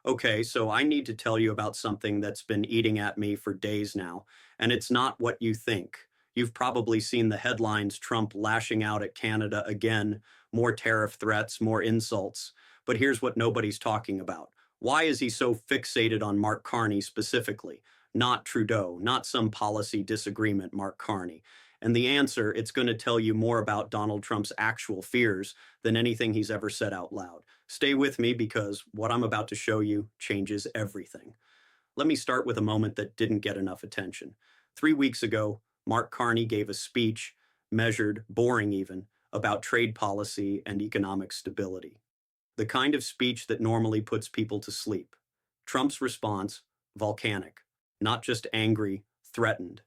Okay, so I need to tell you about something that's been eating at me for days now, and it's not what you think. You've probably seen the headlines: Trump lashing out at Canada again, more tariff threats, more insults. But here's what nobody's talking about. Why is he so fixated on Mark Carney specifically? Not Trudeau, not some policy disagreement, Mark Carney. And the answer, it's going to tell you more about Donald Trump's actual fears than anything he's ever said out loud. Stay with me because what I'm about to show you changes everything. Let me start with a moment that didn't get enough attention. 3 weeks ago, Mark Carney gave a speech, measured, boring even, about trade policy and economic stability. The kind of speech that normally puts people to sleep. Trump's response, volcanic, not just angry, threatened.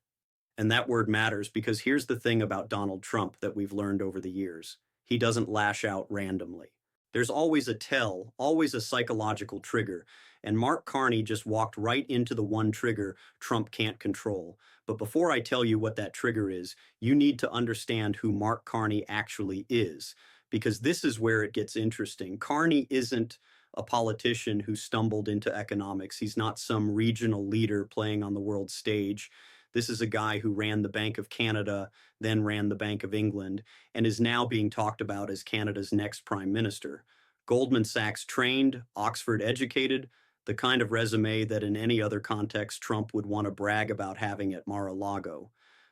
And that word matters because here's the thing about Donald Trump that we've learned over the years. He doesn't lash out randomly. There's always a tell, always a psychological trigger. And Mark Carney just walked right into the one trigger Trump can't control. But before I tell you what that trigger is, you need to understand who Mark Carney actually is, because this is where it gets interesting. Carney isn't a politician who stumbled into economics. He's not some regional leader playing on the world stage. This is a guy who ran the Bank of Canada, then ran the Bank of England, and is now being talked about as Canada's next prime minister. Goldman Sachs trained, Oxford educated, the kind of resume that in any other context Trump would want to brag about having at Mar-a-Lago.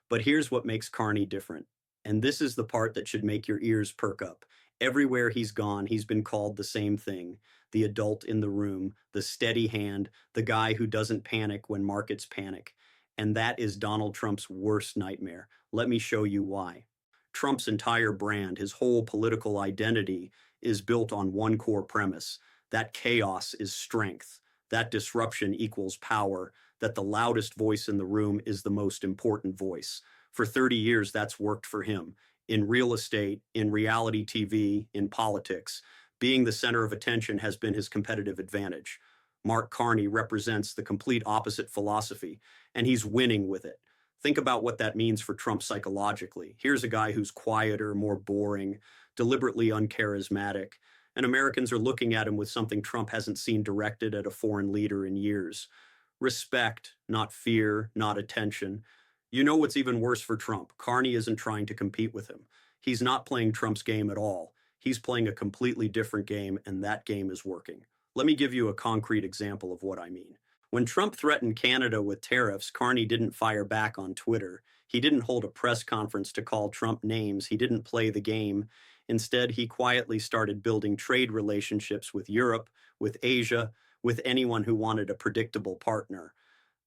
But here's what makes Carney different. And this is the part that should make your ears perk up. Everywhere he's gone, he's been called the same thing: the adult in the room, the steady hand, the guy who doesn't panic when markets panic. And that is Donald Trump's worst nightmare. Let me show you why. Trump's entire brand, his whole political identity, is built on one core premise: that chaos is strength, that disruption equals power, that the loudest voice in the room is the most important voice. For 30 years, that's worked for him. In real estate, in reality TV, in politics, being the center of attention has been his competitive advantage. Mark Carney represents the complete opposite philosophy, and he's winning with it. Think about what that means for Trump psychologically. Here's a guy who's quieter, more boring, deliberately uncharismatic, and Americans are looking at him with something Trump hasn't seen directed at a foreign leader in years. Respect, not fear, not attention. You know what's even worse for Trump? Carney isn't trying to compete with him. He's not playing Trump's game at all. He's playing a completely different game, and that game is working. Let me give you a concrete example of what I mean. When Trump threatened Canada with tariffs, Carney didn't fire back on Twitter. He didn't hold a press conference to call Trump names. He didn't play the game. Instead, he quietly started building trade relationships with Europe, with Asia, with anyone who wanted a predictable partner.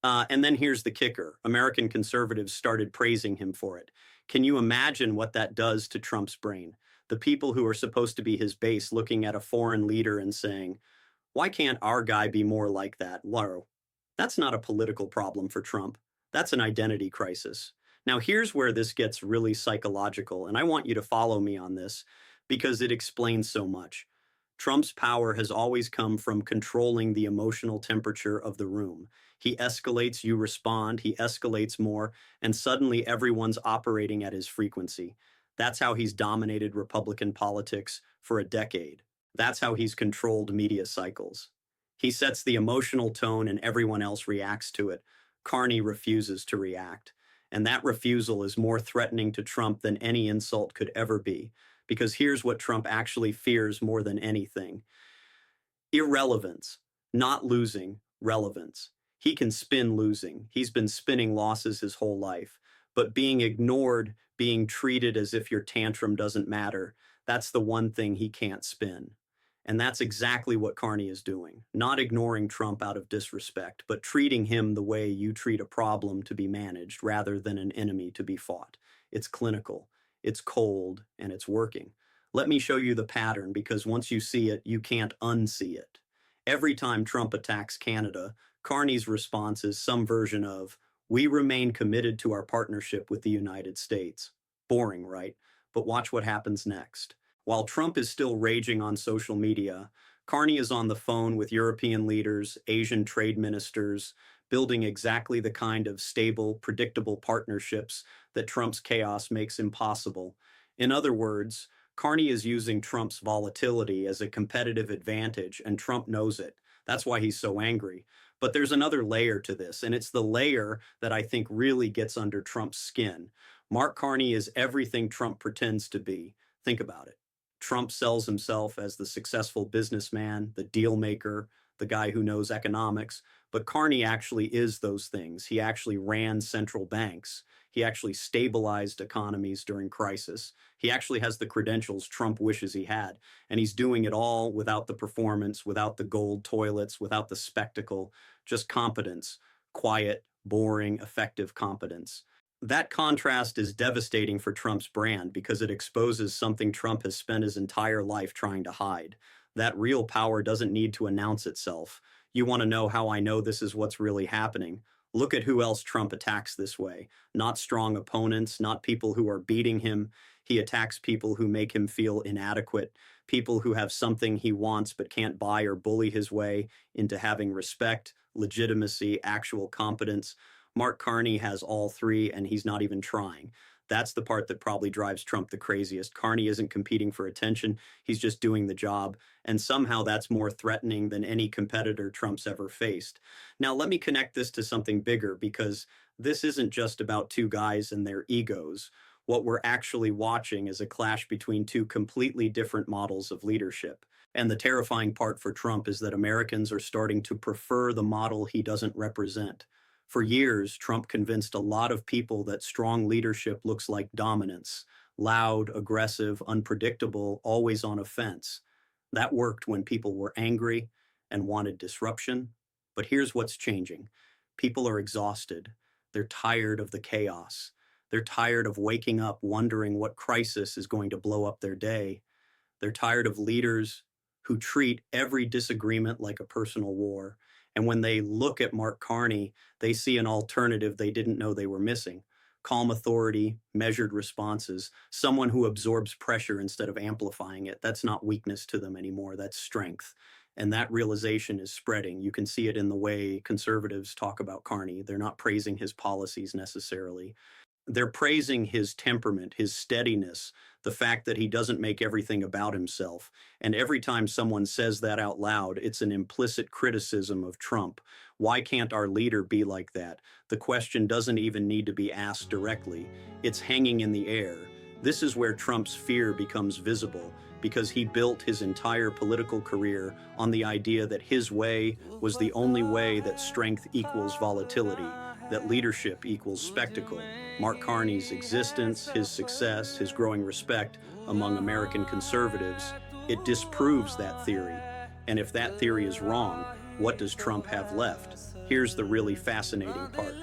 And then here's the kicker. American conservatives started praising him for it. Can you imagine what that does to Trump's brain? The people who are supposed to be his base looking at a foreign leader and saying, why can't our guy be more like that? Laro. That's not a political problem for Trump. That's an identity crisis. Now, here's where this gets really psychological, and I want you to follow me on this because it explains so much. Trump's power has always come from controlling the emotional temperature of the room. He escalates, you respond, he escalates more, and suddenly everyone's operating at his frequency. That's how he's dominated Republican politics for a decade. That's how he's controlled media cycles. He sets the emotional tone and everyone else reacts to it. Carney refuses to react. And that refusal is more threatening to Trump than any insult could ever be. Because here's what Trump actually fears more than anything: irrelevance, not losing, relevance. He can spin losing. He's been spinning losses his whole life. But being ignored, being treated as if your tantrum doesn't matter, that's the one thing he can't spin. And that's exactly what Carney is doing. Not ignoring Trump out of disrespect, but treating him the way you treat a problem to be managed rather than an enemy to be fought. It's clinical, it's cold, and it's working. Let me show you the pattern, because once you see it, you can't unsee it. Every time Trump attacks Canada, Carney's response is some version of, we remain committed to our partnership with the United States. Boring, right? But watch what happens next. While Trump is still raging on social media, Carney is on the phone with European leaders, Asian trade ministers, building exactly the kind of stable, predictable partnerships that Trump's chaos makes impossible. In other words, Carney is using Trump's volatility as a competitive advantage, and Trump knows it. That's why he's so angry. But there's another layer to this, and it's the layer that I think really gets under Trump's skin. Mark Carney is everything Trump pretends to be. Think about it. Trump sells himself as the successful businessman, the deal maker, the guy who knows economics, but Carney actually is those things. He actually ran central banks. He actually stabilized economies during crisis. He actually has the credentials Trump wishes he had. And he's doing it all without the performance, without the gold toilets, without the spectacle, just competence, quiet, boring, effective competence. That contrast is devastating for Trump's brand because it exposes something Trump has spent his entire life trying to hide. That real power doesn't need to announce itself. You want to know how I know this is what's really happening? Look at who else Trump attacks this way. Not strong opponents, not people who are beating him. He attacks people who make him feel inadequate, people who have something he wants but can't buy or bully his way into having respect, legitimacy, actual competence. Mark Carney has all three, and he's not even trying. That's the part that probably drives Trump the craziest. Carney isn't competing for attention. He's just doing the job. And somehow that's more threatening than any competitor Trump's ever faced. Now, let me connect this to something bigger because this isn't just about two guys and their egos. What we're actually watching is a clash between two completely different models of leadership. And the terrifying part for Trump is that Americans are starting to prefer the model he doesn't represent. For years, Trump convinced a lot of people that strong leadership looks like dominance, loud, aggressive, unpredictable, always on offense. That worked when people were angry and wanted disruption. But here's what's changing. People are exhausted. They're tired of the chaos. They're tired of waking up wondering what crisis is going to blow up their day. They're tired of leaders who treat every disagreement like a personal war. And when they look at Mark Carney, they see an alternative they didn't know they were missing. Calm authority, measured responses, someone who absorbs pressure instead of amplifying it. That's not weakness to them anymore, that's strength. And that realization is spreading. You can see it in the way conservatives talk about Carney. They're not praising his policies necessarily. They're praising his temperament, his steadiness, the fact that he doesn't make everything about himself. And every time someone says that out loud, it's an implicit criticism of Trump. Why can't our leader be like that? The question doesn't even need to be asked directly. It's hanging in the air. This is where Trump's fear becomes visible, because he built his entire political career on the idea that his way was the only way, that strength equals volatility, that leadership equals spectacle. Mark Carney's existence, his success, his growing respect among American conservatives, it disproves that theory. And if that theory is wrong, what does Trump have left? Here's the really fascinating part.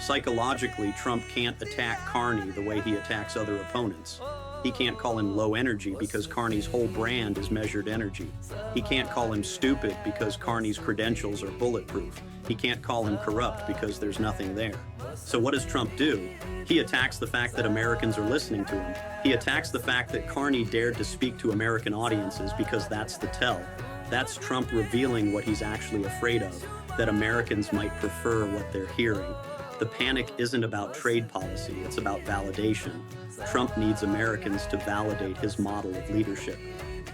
Psychologically, Trump can't attack Carney the way he attacks other opponents. He can't call him low energy because Carney's whole brand is measured energy. He can't call him stupid because Carney's credentials are bulletproof. He can't call him corrupt because there's nothing there. So what does Trump do? He attacks the fact that Americans are listening to him. He attacks the fact that Carney dared to speak to American audiences because that's the tell. That's Trump revealing what he's actually afraid of, that Americans might prefer what they're hearing. The panic isn't about trade policy, it's about validation. Trump needs Americans to validate his model of leadership.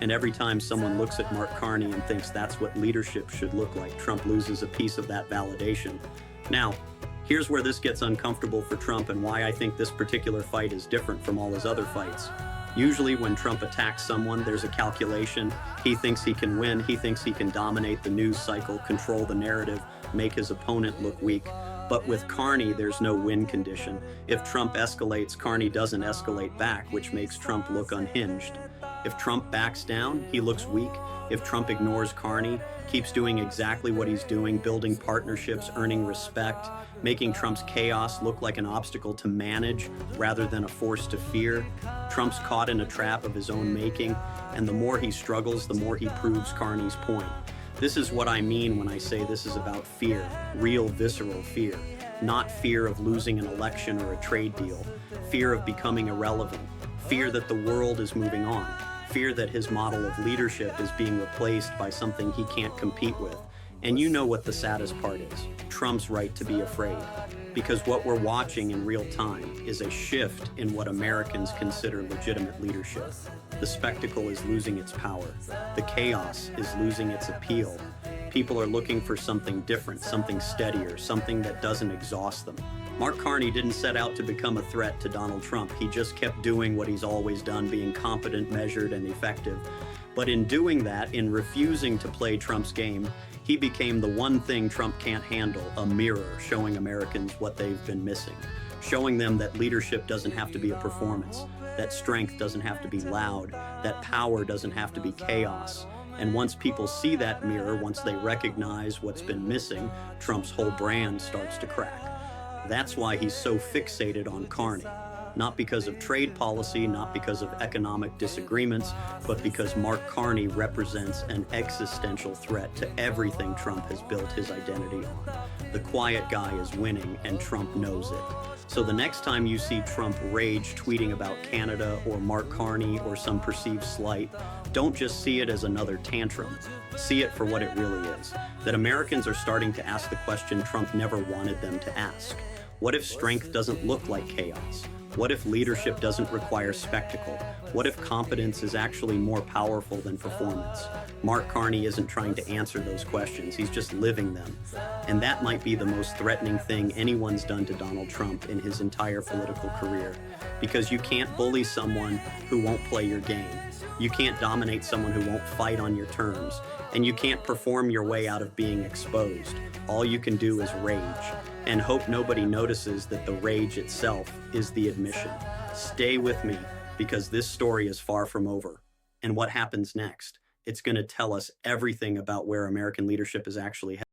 And every time someone looks at Mark Carney and thinks that's what leadership should look like, Trump loses a piece of that validation. Now, here's where this gets uncomfortable for Trump and why I think this particular fight is different from all his other fights. Usually when Trump attacks someone, there's a calculation. He thinks he can win. He thinks he can dominate the news cycle, control the narrative, make his opponent look weak. But with Carney, there's no win condition. If Trump escalates, Carney doesn't escalate back, which makes Trump look unhinged. If Trump backs down, he looks weak. If Trump ignores Carney, keeps doing exactly what he's doing, building partnerships, earning respect, making Trump's chaos look like an obstacle to manage rather than a force to fear, Trump's caught in a trap of his own making, and the more he struggles, the more he proves Carney's point. This is what I mean when I say this is about fear, real visceral fear, not fear of losing an election or a trade deal, fear of becoming irrelevant, fear that the world is moving on, fear that his model of leadership is being replaced by something he can't compete with. And you know what the saddest part is, Trump's right to be afraid. Because what we're watching in real time is a shift in what Americans consider legitimate leadership. The spectacle is losing its power. The chaos is losing its appeal. People are looking for something different, something steadier, something that doesn't exhaust them. Mark Carney didn't set out to become a threat to Donald Trump. He just kept doing what he's always done, being competent, measured, and effective. But in doing that, in refusing to play Trump's game, he became the one thing Trump can't handle, a mirror showing Americans what they've been missing, showing them that leadership doesn't have to be a performance, that strength doesn't have to be loud, that power doesn't have to be chaos. And once people see that mirror, once they recognize what's been missing, Trump's whole brand starts to crack. That's why he's so fixated on Carney. Not because of trade policy, not because of economic disagreements, but because Mark Carney represents an existential threat to everything Trump has built his identity on. The quiet guy is winning, and Trump knows it. So the next time you see Trump rage tweeting about Canada or Mark Carney or some perceived slight, don't just see it as another tantrum. See it for what it really is. That Americans are starting to ask the question Trump never wanted them to ask. What if strength doesn't look like chaos? What if leadership doesn't require spectacle? What if competence is actually more powerful than performance? Mark Carney isn't trying to answer those questions, he's just living them. And that might be the most threatening thing anyone's done to Donald Trump in his entire political career. Because you can't bully someone who won't play your game. You can't dominate someone who won't fight on your terms. And you can't perform your way out of being exposed. All you can do is rage. And hope nobody notices that the rage itself is the admission. Stay with me, because this story is far from over. And what happens next? It's going to tell us everything about where American leadership is actually headed.